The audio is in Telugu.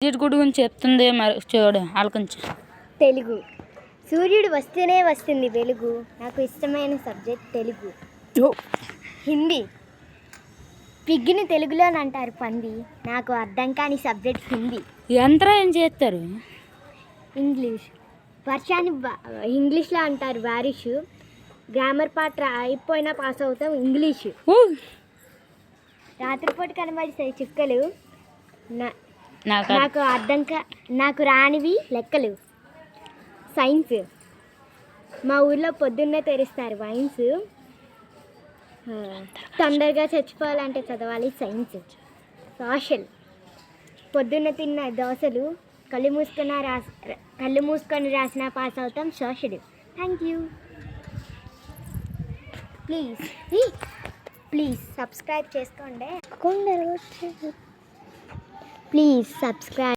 సబ్జెక్ట్ గురించి చెప్తుంది మరి చూడు ఆలకించు. తెలుగు. సూర్యుడు వస్తూనే వస్తుంది వెలుగు. నాకు ఇష్టమైన సబ్జెక్ట్ తెలుగు. హిందీ. పిగ్గిని తెలుగులోని అంటారు పంది. నాకు అర్థం కాని సబ్జెక్ట్ హిందీ. యంత్రం ఏం చేస్తారు? ఇంగ్లీష్. వర్షాన్ని ఇంగ్లీష్లో అంటారు బారిషు. గ్రామర్ పార్ట్ అయిపోయినా పాస్ అవుతాం ఇంగ్లీషు. రాత్రిపూట కనబడిస్తాయి చుక్కలు. నాకు నాకు రానివి లెక్కలు. సైన్స్. మా ఊర్లో పొద్దున్నే తెరుస్తారు వైన్స్. తొందరగా చచ్చిపోవాలంటే చదవాలి సైన్స్. సోషల్. పొద్దున్న తిన్న దోశలు కళ్ళు మూసుకొని రాసిన పాస్ అవుతాం social. Thank you. Please subscribe చేసుకోండి. Please subscribe.